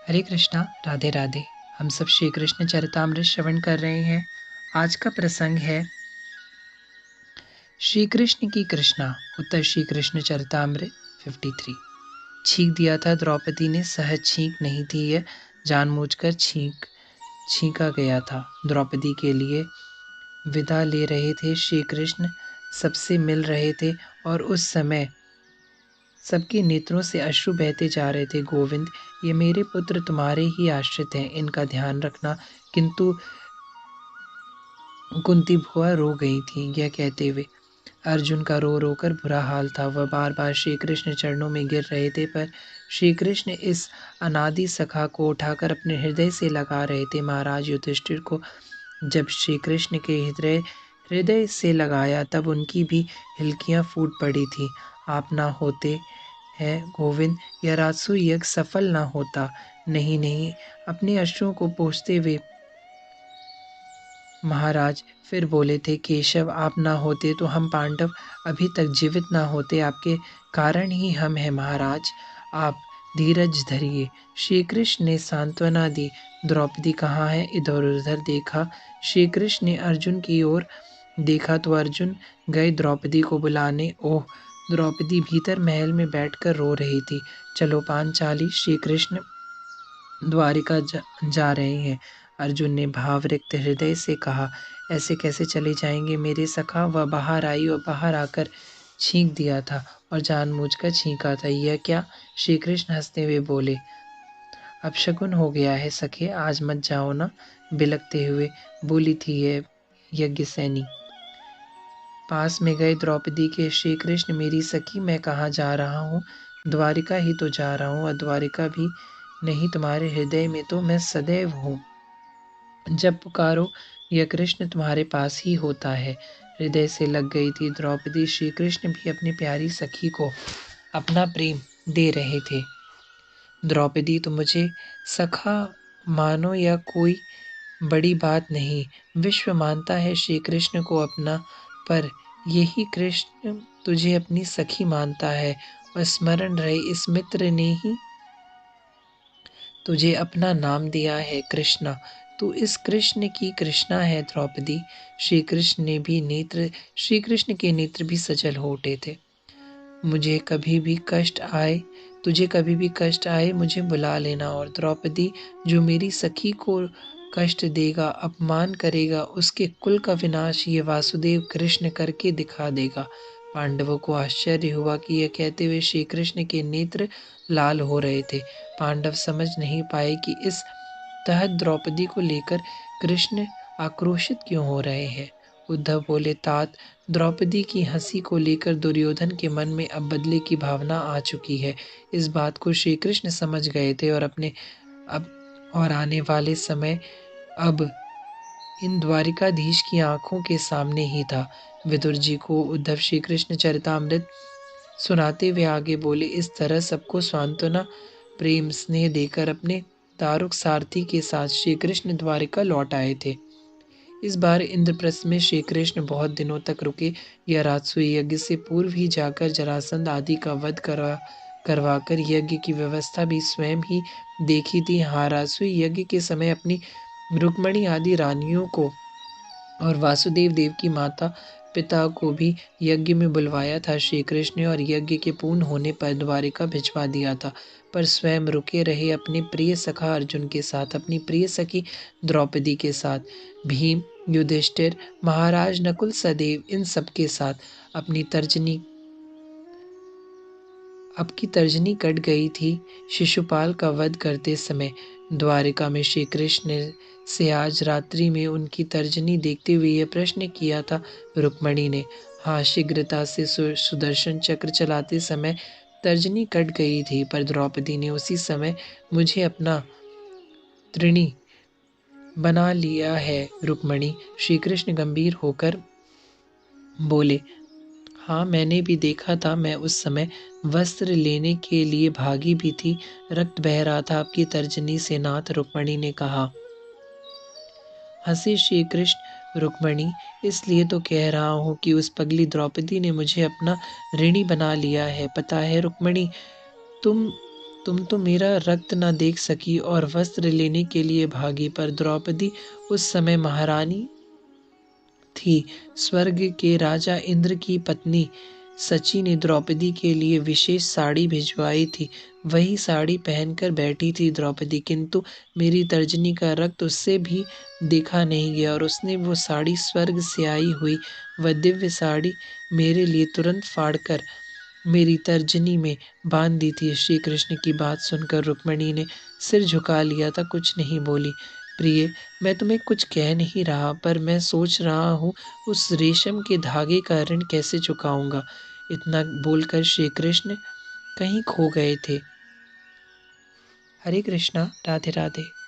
हरे कृष्णा, राधे राधे। हम सब श्री कृष्ण चरितामृत श्रवण कर रहे हैं। आज का प्रसंग है श्री कृष्ण की कृष्णा, उत्तर श्री कृष्ण चरितामृत 53। छींक दिया था द्रौपदी ने, सहज छींक नहीं थी यह, जानबूझकर छींका गया था। द्रौपदी के लिए विदा ले रहे थे श्री कृष्ण, सबसे मिल रहे थे और उस समय सबके नेत्रों से अश्रु बहते जा रहे थे। गोविंद, ये मेरे पुत्र तुम्हारे ही आश्रित हैं, इनका ध्यान रखना। किंतु कुंती भुआ रो गई थी। यह कहते हुए अर्जुन का रो रो कर बुरा हाल था। वह बार बार श्री कृष्ण चरणों में गिर रहे थे, पर श्री कृष्ण इस अनादि सखा को उठाकर अपने हृदय से लगा रहे थे। महाराज युधिष्ठिर को जब श्री कृष्ण के हृदय से लगाया, तब उनकी भी हिलकियां फूट पड़ी थी। आप ना होते है गोविंद, यह राजसूय यज्ञ सफल ना होता। नहीं नहीं, अपने अश्रुओं को पोंछते हुए महाराज फिर बोले थे, केशव, आप ना होते तो हम पांडव अभी तक जीवित ना होते। आपके कारण ही हम हैं महाराज, आप धीरज धरिए। श्री कृष्ण ने सांत्वना दी। द्रौपदी कहाँ है? इधर उधर देखा। श्री कृष्ण ने अर्जुन की ओर देखा तो अर्जुन गए द्रौपदी को बुलाने। ओह, द्रौपदी भीतर महल में बैठकर रो रही थी। चलो पांचाली, श्री कृष्ण द्वारिका जा रहे हैं, अर्जुन ने भावरिक्त हृदय से कहा। ऐसे कैसे चले जाएंगे मेरे सखा? वह बाहर आई और बाहर आकर छींक दिया था और जानबूझकर छींका था। यह क्या? श्री कृष्ण हंसते हुए बोले, अपशकुन हो गया है सखे, आज मत जाओ ना, बिलकते हुए बोली थी यह यज्ञसेनी। पास में गए द्रौपदी के। श्री कृष्ण, मेरी सखी, मैं कहाँ जा रहा हूँ? द्वारिका ही तो जा रहा हूँ, और द्वारिका भी नहीं, तुम्हारे हृदय में तो मैं सदैव हूँ। जब पुकारो यह कृष्ण तुम्हारे पास ही होता है। हृदय से लग गई थी द्रौपदी। श्री कृष्ण भी अपनी प्यारी सखी को अपना प्रेम दे रहे थे। द्रौपदी, तो मुझे सखा मानो या कोई बड़ी बात नहीं, विश्व मानता है श्री कृष्ण को अपना, पर यही कृष्ण तुझे अपनी सखी मानता है। और स्मरण रहे, इस मित्र ने ही तुझे अपना नाम दिया है कृष्णा। तू इस कृष्ण की कृष्णा है द्रौपदी। श्री कृष्ण के नेत्र भी सजल हो उठे थे। मुझे कभी भी कष्ट आए, तुझे कभी भी कष्ट आए, मुझे बुला लेना। और द्रौपदी, जो मेरी सखी को कष्ट देगा, अपमान करेगा, उसके कुल का विनाश ये वासुदेव कृष्ण करके दिखा देगा। पांडवों को आश्चर्य हुआ कि यह कहते हुए श्री कृष्ण के नेत्र लाल हो रहे थे। पांडव समझ नहीं पाए कि इस तहत द्रौपदी को लेकर कृष्ण आक्रोशित क्यों हो रहे हैं। उद्धव बोले, तात, द्रौपदी की हंसी को लेकर दुर्योधन के मन में अब बदले की भावना आ चुकी है। इस बात को श्री कृष्ण समझ गए थे और आने वाले समय अब इन द्वारिकाधीश की आंखों के सामने ही था। विदुर जी को उद्धव श्री कृष्ण चरितामृत सुनाते हुए आगे बोले, इस तरह सबको सांत्वना, प्रेम, स्नेह देकर अपने तारुक सारथी के साथ श्री कृष्ण द्वारिका लौट आए थे। इस बार इंद्रप्रस्थ में श्री कृष्ण बहुत दिनों तक रुके। यह राजसूय यज्ञ से पूर्व ही जाकर जरासंध आदि का वध करवाकर यज्ञ की व्यवस्था भी स्वयं ही देखी थी। हाँ, राजसूय यज्ञ के समय अपनी रुक्मणी आदि रानियों को और वासुदेव देव की माता पिता को भी यज्ञ में बुलवाया था श्री कृष्ण ने, और यज्ञ के पूर्ण होने पर द्वारिका भिजवा दिया था। पर स्वयं रुके रहे अपने प्रिय सखा अर्जुन के साथ, अपनी प्रिय सखी द्रौपदी के साथ, भीम, युधिष्ठिर, महाराज नकुल, सदेव, इन सब के साथ अब की तर्जनी कट गई थी शिशुपाल का वध करते समय। द्वारिका में श्री कृष्ण से आज रात्रि में उनकी तर्जनी देखते हुए यह प्रश्न किया था रुक्मणी ने। हाँ, शीघ्रता से सुदर्शन चक्र चलाते समय तर्जनी कट गई थी, पर द्रौपदी ने उसी समय मुझे अपना त्रिणी बना लिया है रुक्मणी। श्री कृष्ण गंभीर होकर बोले, हाँ, मैंने भी देखा था। मैं उस समय वस्त्र लेने के लिए भागी भी थी, रक्त बह रहा था आपकी तर्जनी से नाथ, रुक्मणी ने कहा। हंसे श्री कृष्ण, रुक्मणी, इसलिए तो कह रहा हूँ कि उस पगली द्रौपदी ने मुझे अपना ऋणी बना लिया है। पता है रुक्मणी, तुम तुम तो मेरा रक्त न देख सकी और वस्त्र लेने के लिए भागी। पर द्रौपदी उस समय महारानी थी। स्वर्ग के राजा इंद्र की पत्नी सची ने द्रौपदी के लिए विशेष साड़ी भिजवाई थी। वही साड़ी पहनकर बैठी थी द्रौपदी, किंतु मेरी तर्जनी का रक्त उससे भी देखा नहीं गया और उसने वो साड़ी स्वर्ग से आई हुई वह दिव्य साड़ी मेरे लिए तुरंत फाड़कर मेरी तर्जनी में बांध दी थी। श्री कृष्ण की बात सुनकर रुक्मणी ने सिर झुका लिया था, कुछ नहीं बोली। प्रिय, मैं तुम्हें कुछ कह नहीं रहा, पर मैं सोच रहा हूँ उस रेशम के धागे का ऋण कैसे चुकाऊंगा। इतना बोलकर श्री कृष्ण कहीं खो गए थे। हरे कृष्णा, राधे राधे।